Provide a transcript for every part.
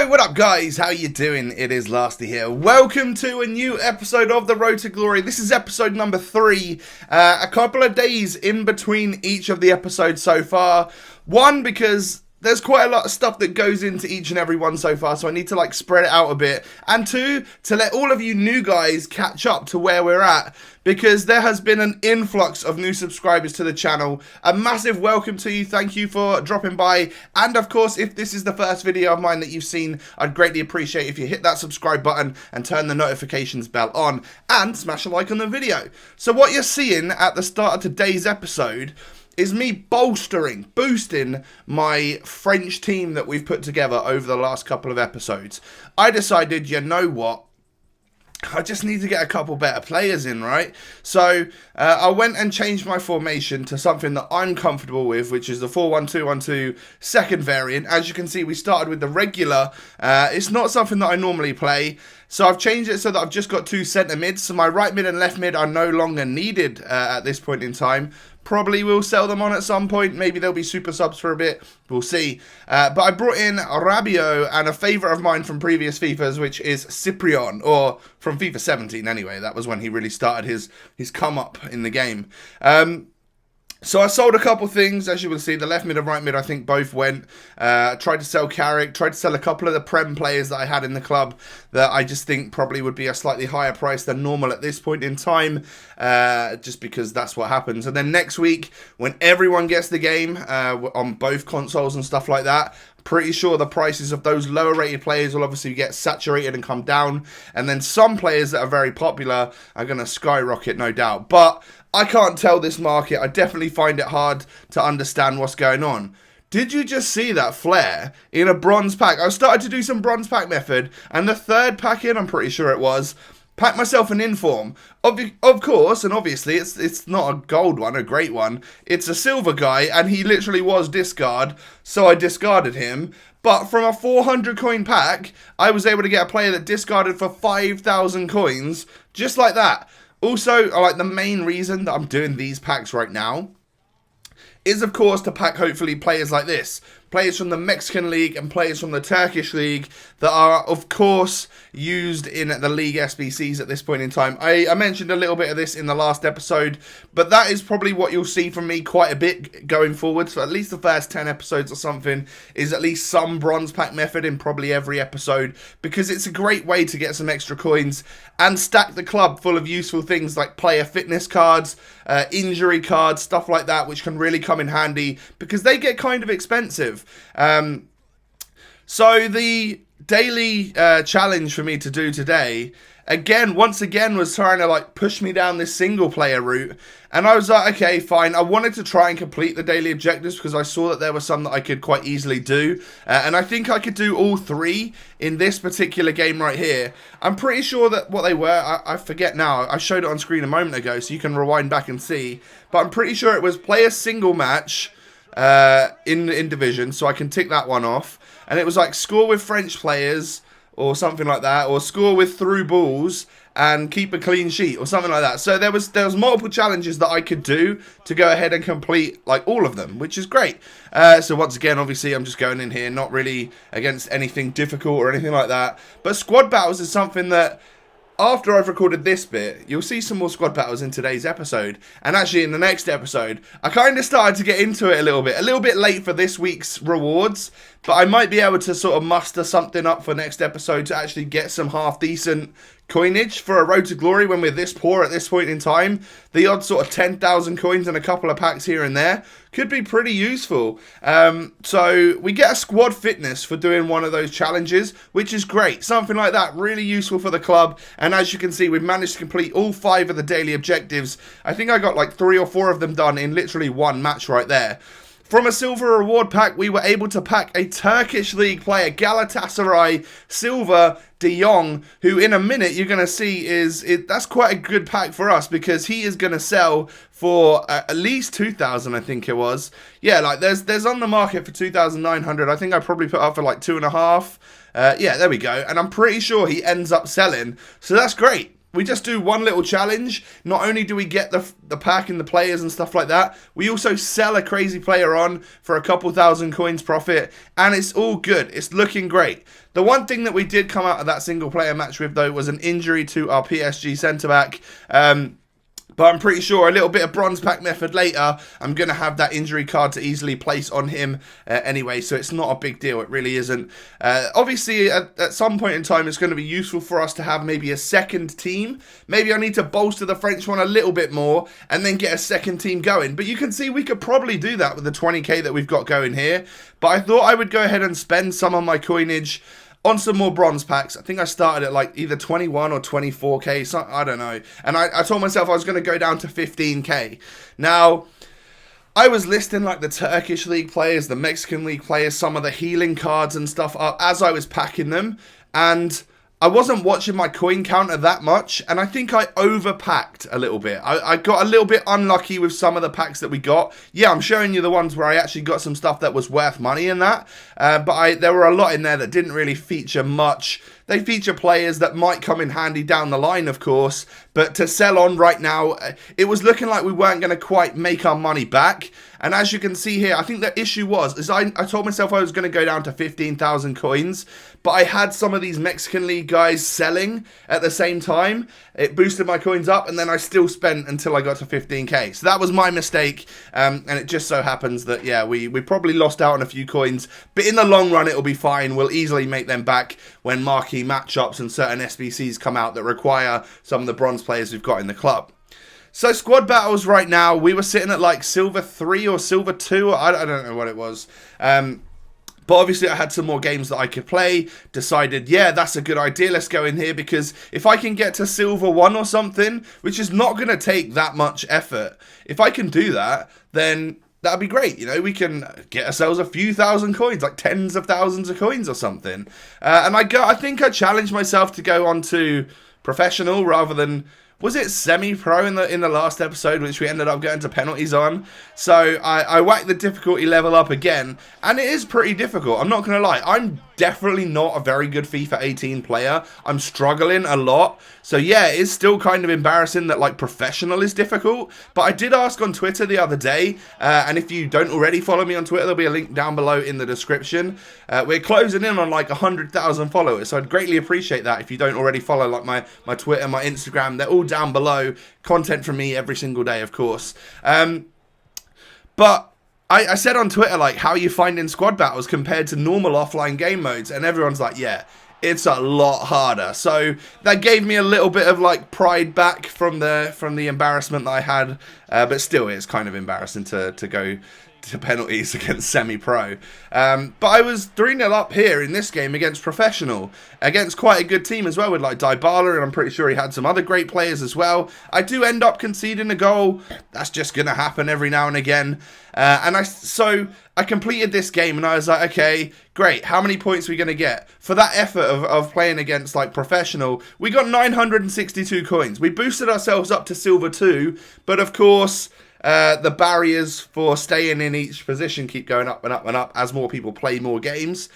Yo, what up guys? How you doing? It is Lasty here. Welcome to a new episode of The Road to Glory. This is episode number 3. A couple of days in between each of the episodes so far. One, because there's quite a lot of stuff that goes into each and every one so far, so I need to spread it out a bit. And 2, to let all of you new guys catch up to where we're at, because there has been an influx of new subscribers to the channel. A massive welcome to you. Thank you for dropping by. And of course, if this is the first video of mine that you've seen, I'd greatly appreciate if you hit that subscribe button and turn the notifications bell on and smash a like on the video. So what you're seeing at the start of today's episode is me boosting my French team that we've put together over the last couple of episodes. I decided, you know what? I just need to get a couple better players in, right? So I went and changed my formation to something that I'm comfortable with, which is the 4-1-2-1-2 second variant. As you can see, we started with the regular. It's not something that I normally play. So I've changed it so that I've just got 2 centre mids. So my right mid and left mid are no longer needed at this point in time. Probably will sell them on at some point. Maybe they'll be super subs for a bit. We'll see. But I brought in Rabiot and a favourite of mine from previous FIFAs, which is Cyprian, or from FIFA 17 anyway. That was when he really started his come up in the game. So I sold a couple things, as you will see. The left mid and right mid, I think, both went. Tried to sell Carrick, tried to sell a couple of the Prem players that I had in the club that I just think probably would be a slightly higher price than normal at this point in time, just because that's what happens. And then next week, when everyone gets the game on both consoles and stuff like that, pretty sure the prices of those lower rated players will obviously get saturated and come down. And then some players that are very popular are going to skyrocket, no doubt. But I can't tell this market. I definitely find it hard to understand what's going on. Did you just see that flare in a bronze pack? I started to do some bronze pack method, and the third pack in, I'm pretty sure it was, packed myself an inform. Of course, and obviously, it's not a gold one, a great one. It's a silver guy, and he literally was discard, so I discarded him. But from a 400 coin pack, I was able to get a player that discarded for 5,000 coins, just like that. Also, the main reason that I'm doing these packs right now is, of course, to pack, hopefully, players like this. Players from the Mexican League and players from the Turkish League that are, of course, used in the League SBCs at this point in time. I mentioned a little bit of this in the last episode, but that is probably what you'll see from me quite a bit going forward. So at least the first 10 episodes or something is at least some bronze pack method in probably every episode, because it's a great way to get some extra coins and stack the club full of useful things like player fitness cards, injury cards, stuff like that, which can really come in handy because they get kind of expensive. So the daily challenge for me to do today, once again, was trying to push me down this single player route. And I was like, okay, fine. I wanted to try and complete the daily objectives because I saw that there were some that I could quite easily do. And I think I could do all 3 in this particular game right here. I'm pretty sure that what they were, I forget now. I showed it on screen a moment ago, so you can rewind back and see. But I'm pretty sure it was play a single match in division, so I can tick that one off. And it was score with French players or something like that, or score with through balls and keep a clean sheet or something like that. So there was multiple challenges that I could do to go ahead and complete all of them, which is great. So once again, obviously, I'm just going in here, not really against anything difficult or anything like that. But squad battles is something that, after I've recorded this bit, you'll see some more squad battles in today's episode. And actually in the next episode, I kind of started to get into it a little bit late for this week's rewards. But I might be able to sort of muster something up for next episode to actually get some half decent coinage for a Road to Glory when we're this poor at this point in time. The odd sort of 10,000 coins and a couple of packs here and there could be pretty useful. So we get a squad fitness for doing one of those challenges, which is great. Something like that, really useful for the club. And as you can see, we've managed to complete all 5 of the daily objectives. I think I got 3 or 4 of them done in literally one match right there. From a silver reward pack, we were able to pack a Turkish League player, Galatasaray Silver De Jong, who in a minute you're going to see that's quite a good pack for us because he is going to sell for at least 2,000, I think it was. Yeah, there's on the market for 2,900. I think I probably put up for 2.5. Yeah, there we go. And I'm pretty sure he ends up selling. So that's great. we just do one little challenge. Not only do we get the pack and the players and stuff like that, we also sell a crazy player on for a couple thousand coins profit, and it's all good. It's looking great. The one thing that we did come out of that single player match with, though, was an injury to our PSG centre-back. But I'm pretty sure a little bit of bronze pack method later, I'm going to have that injury card to easily place on him anyway, so it's not a big deal. It really isn't. Obviously, at some point in time, it's going to be useful for us to have maybe a second team. Maybe I need to bolster the French one a little bit more and then get a second team going. But you can see we could probably do that with the 20k that we've got going here. But I thought I would go ahead and spend some of my coinage on some more bronze packs. I think I started at like either 21 or 24k, so I don't know. And I told myself I was going to go down to 15k. Now, I was listing like the Turkish league players, the Mexican league players, some of the healing cards and stuff up as I was packing them. And I wasn't watching my coin counter that much, and I think I overpacked a little bit. I got a little bit unlucky with some of the packs that we got. Yeah, I'm showing you the ones where I actually got some stuff that was worth money in that, but there were a lot in there that didn't really feature much. They feature players that might come in handy down the line, of course, but to sell on right now, it was looking like we weren't going to quite make our money back. And as you can see here, I think the issue was I told myself I was going to go down to 15,000 coins, but I had some of these Mexican League guys selling at the same time. It boosted my coins up, and then I still spent until I got to 15k. So that was my mistake, and it just so happens that, yeah, we probably lost out on a few coins, but in the long run, it'll be fine. We'll easily make them back when marquee matchups and certain SBCs come out that require some of the bronze players we've got in the club. So squad battles right now, we were sitting at like silver 3 or silver 2, I don't know what it was. But obviously I had some more games that I could play, decided, yeah, that's a good idea, let's go in here, because if I can get to silver 1 or something, which is not going to take that much effort, if I can do that, then that'd be great. You know, we can get ourselves a few thousand coins, like tens of thousands of coins or something. And I think I challenged myself to go on to professional rather than... Was it semi-pro in the last episode, which we ended up getting to penalties on? So I whacked the difficulty level up again, and it is pretty difficult. I'm not going to lie. I'm definitely not a very good FIFA 18 player. I'm struggling a lot. So yeah, it is still kind of embarrassing that like professional is difficult. But I did ask on Twitter the other day, and if you don't already follow me on Twitter, there'll be a link down below in the description. We're closing in on like 100,000 followers, so I'd greatly appreciate that if you don't already follow like my Twitter, my Instagram. They're all down below. Content from me every single day, of course. But I said on Twitter, like, how are you finding squad battles compared to normal offline game modes? And everyone's like, yeah, it's a lot harder. So that gave me a little bit of like pride back from the embarrassment that I had. But still, it's kind of embarrassing to go to penalties against semi-pro. But I was 3-0 up here in this game against professional, against quite a good team as well, with like Dybala, and I'm pretty sure he had some other great players as well. I do end up conceding a goal. That's just going to happen every now and again. So I completed this game and I was like, okay, great. How many points are we going to get? For that effort of playing against like professional, we got 962 coins. We boosted ourselves up to silver 2, but of course... the barriers for staying in each position keep going up and up and up as more people play more games.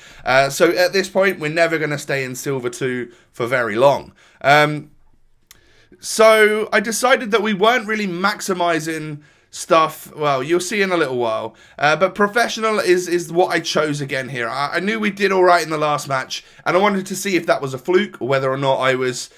So at this point, we're never going to stay in silver 2 for very long. So I decided that we weren't really maximizing stuff. Well, you'll see in a little while. But professional is what I chose again here. I knew we did all right in the last match, and I wanted to see if that was a fluke or whether or not I was...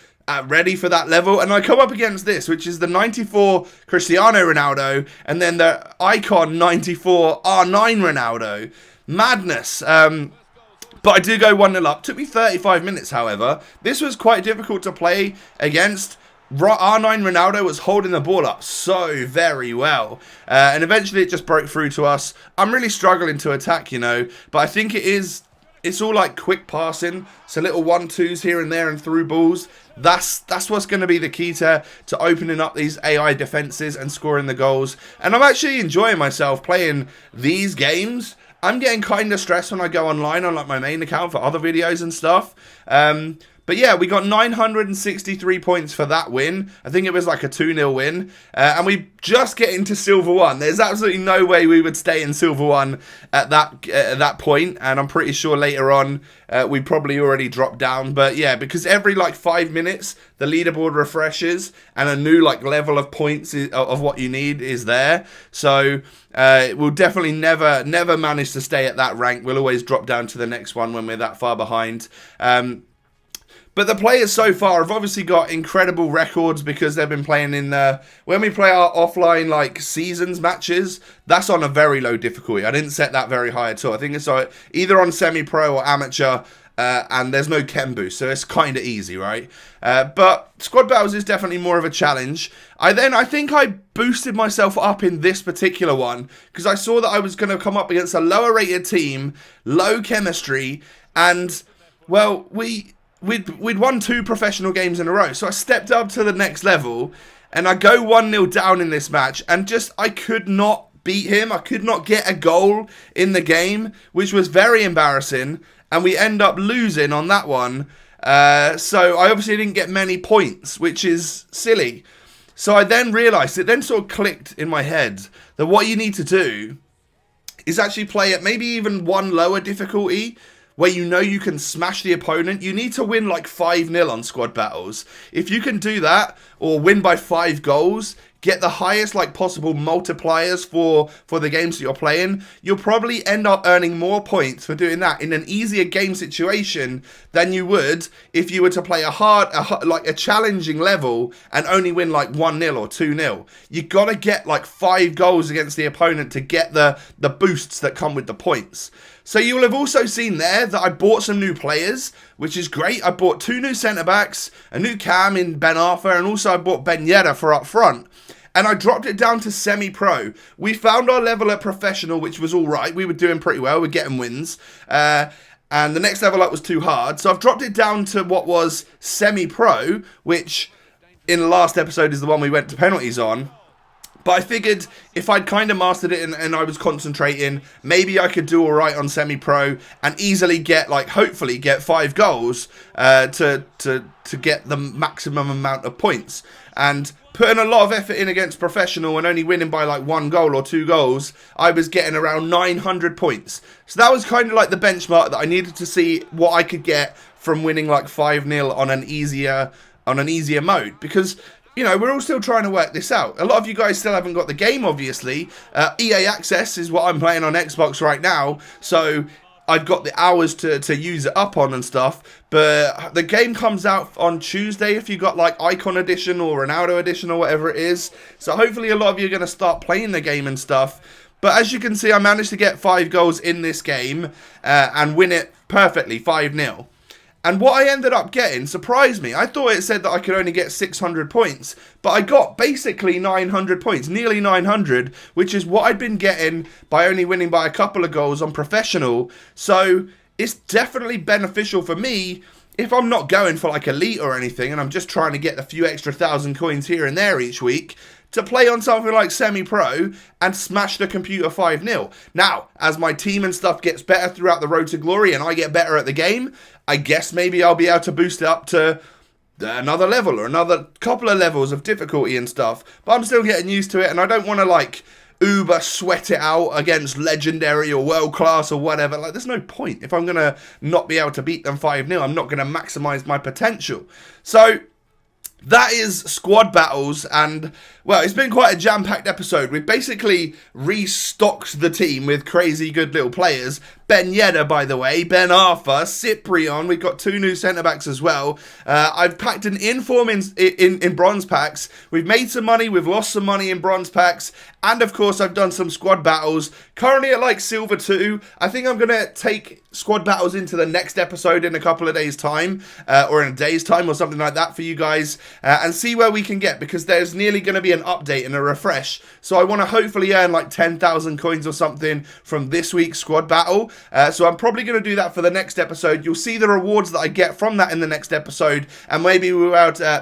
ready for that level, and I come up against this, which is the 94 Cristiano Ronaldo, and then the icon 94 R9 Ronaldo. Madness. But I do go 1-0 up. Took me 35 minutes, however. This was quite difficult to play against. R9 Ronaldo was holding the ball up so very well. And eventually it just broke through to us. I'm really struggling to attack, you know, but I think it's all like quick passing, so little 1-2s here and there and through balls. That's what's going to be the key to opening up these AI defenses and scoring the goals. And I'm actually enjoying myself playing these games. I'm getting kind of stressed when I go online on like my main account for other videos and stuff. But yeah, we got 963 points for that win. I think it was like a 2-0 win. And we just get into Silver 1. There's absolutely no way we would stay in Silver 1 at that point. And I'm pretty sure later on we probably already dropped down. But yeah, because every like 5 minutes the leaderboard refreshes and a new like level of points of what you need is there. So we'll definitely never manage to stay at that rank. We'll always drop down to the next one when we're that far behind. But the players so far have obviously got incredible records because they've been playing in when we play our offline like seasons matches, that's on a very low difficulty. I didn't set that very high at all. I think it's either on semi-pro or amateur, and there's no chem boost, so it's kind of easy, right? But squad battles is definitely more of a challenge. I think I boosted myself up in this particular one because I saw that I was going to come up against a lower rated team, low chemistry, and well, We'd won 2 professional games in a row. So I stepped up to the next level and I go 1-0 down in this match and just I could not beat him. I could not get a goal in the game, which was very embarrassing. And we end up losing on that one. So I obviously didn't get many points, which is silly. So I then realised, it then sort of clicked in my head that what you need to do is actually play at maybe even one lower difficulty, where you know you can smash the opponent. You need to win like 5-0 on squad battles. If you can do that, or win by 5 goals, get the highest like possible multipliers for the games that you're playing, you'll probably end up earning more points for doing that in an easier game situation than you would if you were to play a challenging level and only win like 1-0 or 2-0. You gotta get like 5 goals against the opponent to get the boosts that come with the points. So you will have also seen there that I bought some new players, which is great. I bought 2 new centre-backs, a new cam in Ben Arthur, and also I bought Ben Yedder for up front. And I dropped it down to semi-pro. We found our level at professional, which was all right. We were doing pretty well. We're getting wins. And the next level up was too hard. So I've dropped it down to what was semi-pro, which in the last episode is the one we went to penalties on. But I figured if I'd kind of mastered it and I was concentrating, maybe I could do all right on semi-pro and easily get, like, hopefully get 5 goals to get the maximum amount of points. And putting a lot of effort in against professional and only winning by like 1 goal or 2 goals, I was getting around 900 points. So that was kind of like the benchmark that I needed to see what I could get from winning like 5-0 on an easier mode. Because, you know, we're all still trying to work this out. A lot of you guys still haven't got the game, obviously. EA Access is what I'm playing on Xbox right now, so I've got the hours to use it up on and stuff. But the game comes out on Tuesday if you got like Icon Edition or Ronaldo Edition or whatever it is. So hopefully a lot of you are going to start playing the game and stuff. But as you can see, I managed to get 5 goals in this game and win it perfectly, 5-0. And what I ended up getting surprised me. I thought it said that I could only get 600 points, but I got basically 900 points, nearly 900, which is what I'd been getting by only winning by a couple of goals on professional. So it's definitely beneficial for me if I'm not going for like elite or anything and I'm just trying to get a few extra 1,000 coins here and there each week, to play on something like semi-pro and smash the computer 5-0. Now, as my team and stuff gets better throughout the road to glory and I get better at the game, I guess maybe I'll be able to boost it up to another level or another couple of levels of difficulty and stuff. But I'm still getting used to it and I don't want to like uber sweat it out against legendary or world class or whatever. Like, there's no point. If I'm going to not be able to beat them 5-0, I'm not going to maximize my potential. So that is squad battles, and well, it's been quite a jam-packed episode. We've basically restocked the team with crazy good little players. Ben Yedder, by the way, Ben Arthur, Cyprian. We've got 2 new centre-backs as well. I've packed an inform in bronze packs. We've made some money. We've lost some money in bronze packs. And, of course, I've done some squad battles. Currently at, like, silver 2. I think I'm going to take squad battles into the next episode in a couple of days' time. Or in a day's time or something like that for you guys. And see where we can get. Because there's nearly going to be an update and a refresh. So I want to hopefully earn, like, 10,000 coins or something from this week's squad battle. So I'm probably going to do that for the next episode. You'll see the rewards that I get from that in the next episode, and maybe we'll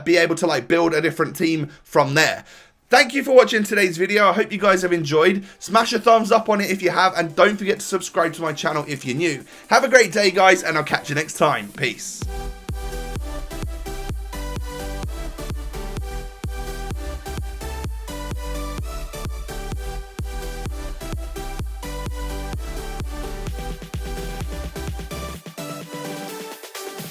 be able to like build a different team from there. Thank you for watching today's video. I hope you guys have enjoyed. Smash a thumbs up on it if you have, and don't forget to subscribe to my channel if you're new. Have a great day, guys, and I'll catch you next time. Peace.